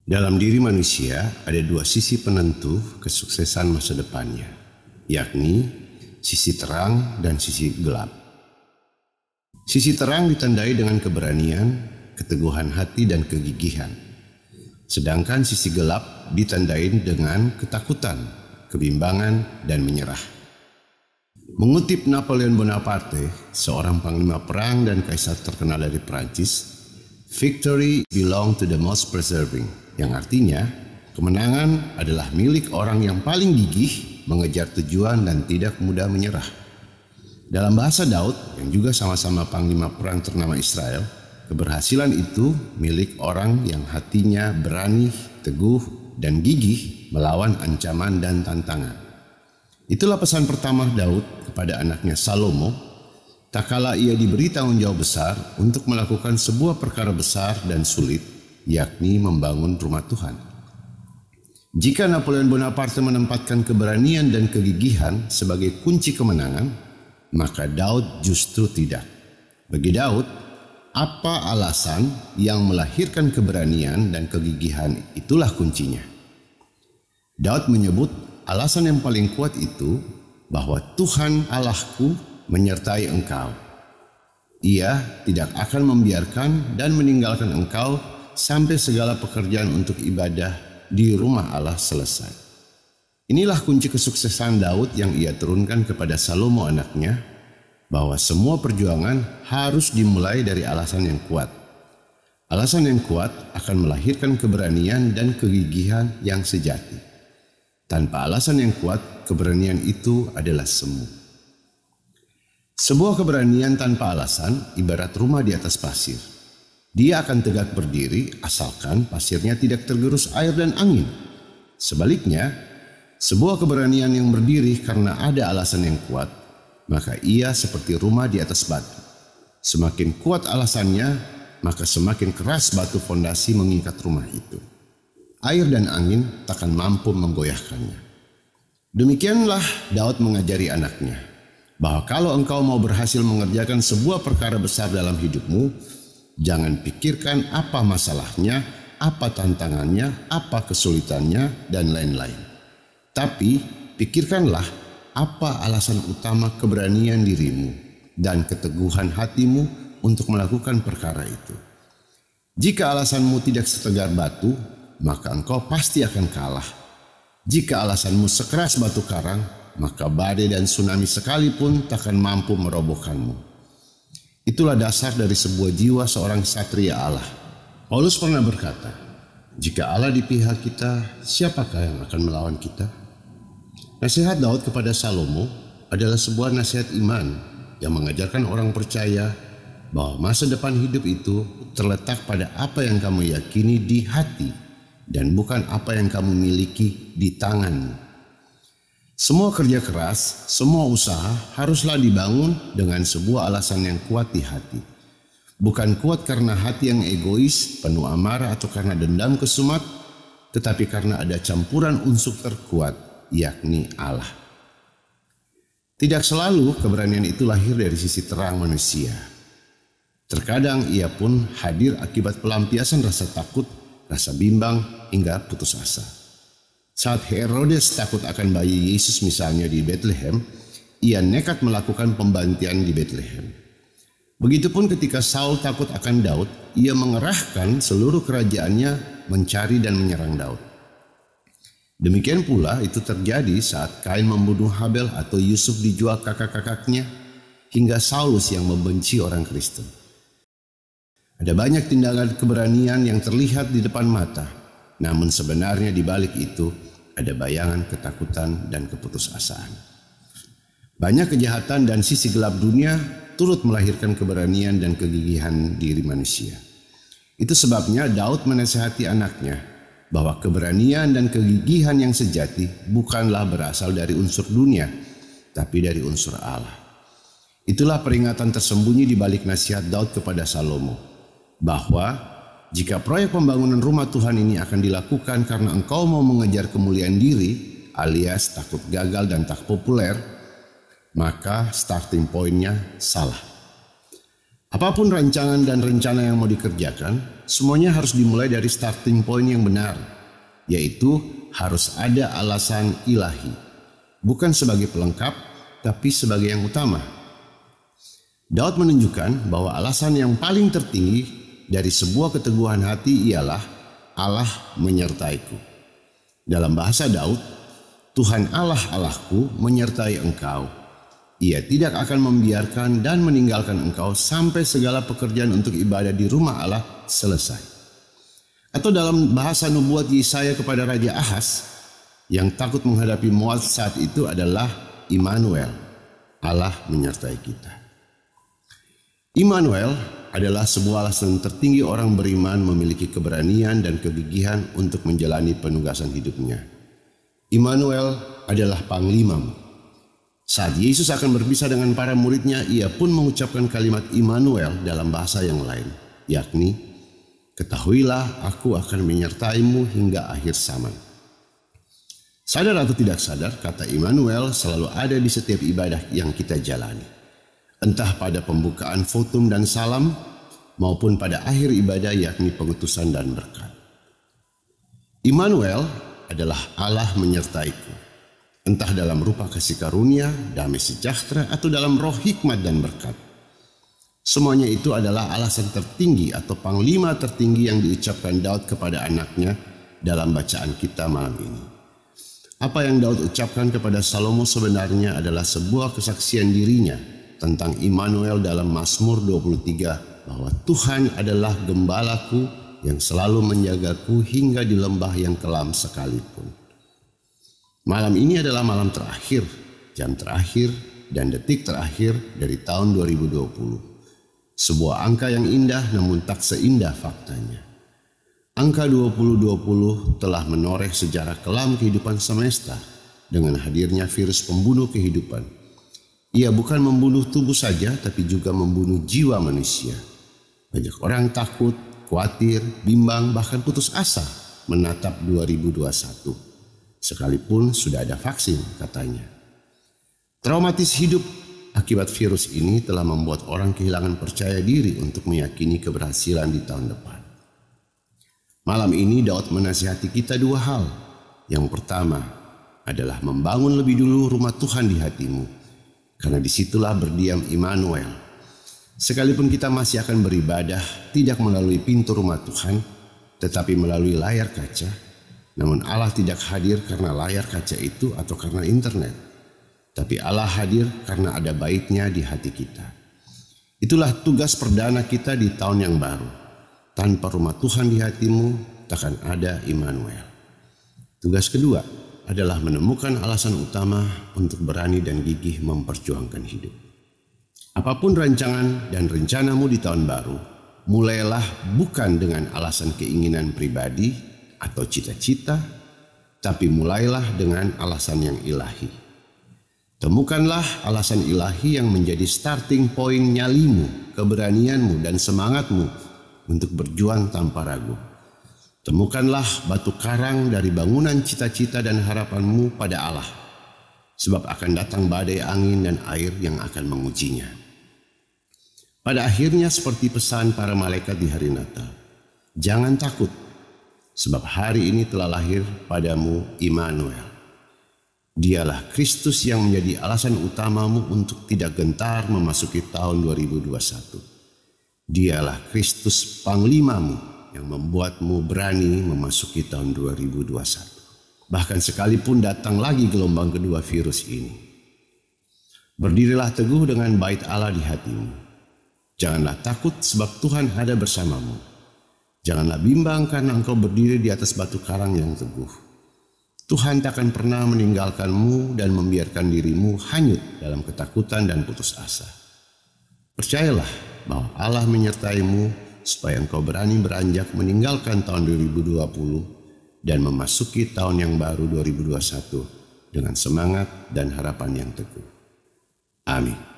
Dalam diri manusia ada dua sisi penentu kesuksesan masa depannya, yakni sisi terang dan sisi gelap. Sisi terang ditandai dengan keberanian, keteguhan hati dan kegigihan. Sedangkan sisi gelap ditandai dengan ketakutan, kebimbangan dan menyerah. Mengutip Napoleon Bonaparte, seorang panglima perang dan kaisar terkenal dari Prancis, "Victory belong to the most persevering," yang artinya kemenangan adalah milik orang yang paling gigih mengejar tujuan dan tidak mudah menyerah. Dalam bahasa Daud yang juga sama-sama panglima perang ternama Israel, keberhasilan itu milik orang yang hatinya berani, teguh, dan gigih melawan ancaman dan tantangan. Itulah pesan pertama Daud kepada anaknya Salomo, tak kala ia diberi tanggung jawab besar untuk melakukan sebuah perkara besar dan sulit, yakni membangun rumah Tuhan. Jika Napoleon Bonaparte menempatkan keberanian dan kegigihan sebagai kunci kemenangan, maka Daud justru tidak. Bagi Daud, apa alasan yang melahirkan keberanian dan kegigihan itulah kuncinya. Daud menyebut alasan yang paling kuat itu bahwa Tuhan Allahku menyertai engkau. Ia tidak akan membiarkan dan meninggalkan engkau sampai segala pekerjaan untuk ibadah di rumah Allah selesai. Inilah kunci kesuksesan Daud yang ia turunkan kepada Salomo anaknya, bahwa semua perjuangan harus dimulai dari alasan yang kuat. Alasan yang kuat akan melahirkan keberanian dan kegigihan yang sejati. Tanpa alasan yang kuat, keberanian itu adalah semu. Sebuah keberanian tanpa alasan ibarat rumah di atas pasir. Dia akan tegak berdiri asalkan pasirnya tidak tergerus air dan angin. Sebaliknya, sebuah keberanian yang berdiri karena ada alasan yang kuat, maka ia seperti rumah di atas batu. Semakin kuat alasannya, maka semakin keras batu fondasi mengikat rumah itu. Air dan angin takkan mampu menggoyahkannya. Demikianlah Daud mengajari anaknya, bahwa kalau engkau mau berhasil mengerjakan sebuah perkara besar dalam hidupmu, jangan pikirkan apa masalahnya, apa tantangannya, apa kesulitannya, dan lain-lain. Tapi pikirkanlah apa alasan utama keberanian dirimu dan keteguhan hatimu untuk melakukan perkara itu. Jika alasanmu tidak setegar batu, maka engkau pasti akan kalah. Jika alasanmu sekeras batu karang, maka badai dan tsunami sekalipun takkan mampu merobohkanmu. Itulah dasar dari sebuah jiwa seorang satria Allah. Paulus pernah berkata, "Jika Allah di pihak kita, siapakah yang akan melawan kita?" Nasihat Daud kepada Salomo adalah sebuah nasihat iman yang mengajarkan orang percaya bahwa masa depan hidup itu terletak pada apa yang kamu yakini di hati dan bukan apa yang kamu miliki di tanganmu. Semua kerja keras, semua usaha haruslah dibangun dengan sebuah alasan yang kuat di hati. Bukan kuat karena hati yang egois, penuh amarah atau karena dendam kesumat, tetapi karena ada campuran unsur terkuat, yakni Allah. Tidak selalu keberanian itu lahir dari sisi terang manusia. Terkadang ia pun hadir akibat pelampiasan rasa takut, rasa bimbang, hingga putus asa. Saat Herodes takut akan bayi Yesus misalnya di Bethlehem, ia nekat melakukan pembantian di Bethlehem. Begitupun ketika Saul takut akan Daud, ia mengerahkan seluruh kerajaannya mencari dan menyerang Daud. Demikian pula itu terjadi saat Kain membunuh Habel atau Yusuf dijual kakak-kakaknya, hingga Saulus yang membenci orang Kristen. Ada banyak tindakan keberanian yang terlihat di depan mata, namun sebenarnya di balik itu ada bayangan ketakutan dan keputusasaan. Banyak kejahatan dan sisi gelap dunia turut melahirkan keberanian dan kegigihan diri manusia. Itu sebabnya Daud menasihati anaknya bahwa keberanian dan kegigihan yang sejati bukanlah berasal dari unsur dunia, tapi dari unsur Allah. Itulah peringatan tersembunyi di balik nasihat Daud kepada Salomo, bahwa jika proyek pembangunan rumah Tuhan ini akan dilakukan karena engkau mau mengejar kemuliaan diri, alias takut gagal dan tak populer, maka starting point-nya salah. Apapun rancangan dan rencana yang mau dikerjakan, semuanya harus dimulai dari starting point yang benar, yaitu harus ada alasan ilahi, bukan sebagai pelengkap, tapi sebagai yang utama. Daud menunjukkan bahwa alasan yang paling tertinggi dari sebuah keteguhan hati ialah Allah menyertaiku. Dalam bahasa Daud, Tuhan Allah Allahku menyertai engkau. Ia tidak akan membiarkan dan meninggalkan engkau sampai segala pekerjaan untuk ibadah di rumah Allah selesai. Atau dalam bahasa nubuat Yesaya kepada Raja Ahaz, yang takut menghadapi Moab saat itu adalah Immanuel, Allah menyertai kita. Immanuel adalah sebuah alasan tertinggi orang beriman memiliki keberanian dan kegigihan untuk menjalani penugasan hidupnya. Immanuel adalah panglimamu. Saat Yesus akan berpisah dengan para muridnya, ia pun mengucapkan kalimat Immanuel dalam bahasa yang lain, yakni, ketahuilah aku akan menyertaimu hingga akhir zaman. Sadar atau tidak sadar, kata Immanuel selalu ada di setiap ibadah yang kita jalani. Entah pada pembukaan fotum dan salam, maupun pada akhir ibadah yakni pengutusan dan berkat. Immanuel adalah Allah menyertaiku. Entah dalam rupa kasih karunia, damai sejahtera, atau dalam roh hikmat dan berkat. Semuanya itu adalah alasan tertinggi atau panglima tertinggi yang diucapkan Daud kepada anaknya dalam bacaan kita malam ini. Apa yang Daud ucapkan kepada Salomo sebenarnya adalah sebuah kesaksian dirinya tentang Immanuel dalam Mazmur 23, bahwa Tuhan adalah gembalaku yang selalu menjagaku hingga di lembah yang kelam sekalipun. Malam ini adalah malam terakhir, jam terakhir, dan detik terakhir dari tahun 2020. Sebuah angka yang indah namun tak seindah faktanya. Angka 2020 telah menoreh sejarah kelam kehidupan semesta dengan hadirnya virus pembunuh kehidupan. Ia bukan membunuh tubuh saja, tapi juga membunuh jiwa manusia. Banyak orang takut, khawatir, bimbang, bahkan putus asa menatap 2021. Sekalipun sudah ada vaksin, katanya. Traumatis hidup akibat virus ini telah membuat orang kehilangan percaya diri untuk meyakini keberhasilan di tahun depan. Malam ini Daud menasihati kita dua hal. Yang pertama adalah membangun lebih dulu rumah Tuhan di hatimu, karena disitulah berdiam Immanuel. Sekalipun kita masih akan beribadah tidak melalui pintu rumah Tuhan, tetapi melalui layar kaca, namun Allah tidak hadir karena layar kaca itu atau karena internet, tapi Allah hadir karena ada baitnya di hati kita. Itulah tugas perdana kita di tahun yang baru. Tanpa rumah Tuhan di hatimu, takkan ada Immanuel. Tugas kedua adalah menemukan alasan utama untuk berani dan gigih memperjuangkan hidup. Apapun rancangan dan rencanamu di tahun baru, mulailah bukan dengan alasan keinginan pribadi atau cita-cita, tapi mulailah dengan alasan yang ilahi. Temukanlah alasan ilahi yang menjadi starting point nyalimu, keberanianmu, dan semangatmu untuk berjuang tanpa ragu. Temukanlah batu karang dari bangunan cita-cita dan harapanmu pada Allah, sebab akan datang badai angin dan air yang akan mengujinya. Pada akhirnya seperti pesan para malaikat di hari Natal, jangan takut, sebab hari ini telah lahir padamu Immanuel. Dialah Kristus yang menjadi alasan utamamu untuk tidak gentar memasuki tahun 2021. Dialah Kristus panglimamu yang membuatmu berani memasuki tahun 2021. Bahkan sekalipun datang lagi gelombang kedua virus ini. Berdirilah teguh dengan bait Allah di hatimu. Janganlah takut sebab Tuhan ada bersamamu. Janganlah bimbang karena engkau berdiri di atas batu karang yang teguh. Tuhan takkan pernah meninggalkanmu dan membiarkan dirimu hanyut dalam ketakutan dan putus asa. Percayalah bahwa Allah menyertaimu supaya engkau berani beranjak meninggalkan tahun 2020 dan memasuki tahun yang baru 2021 dengan semangat dan harapan yang teguh. Amin.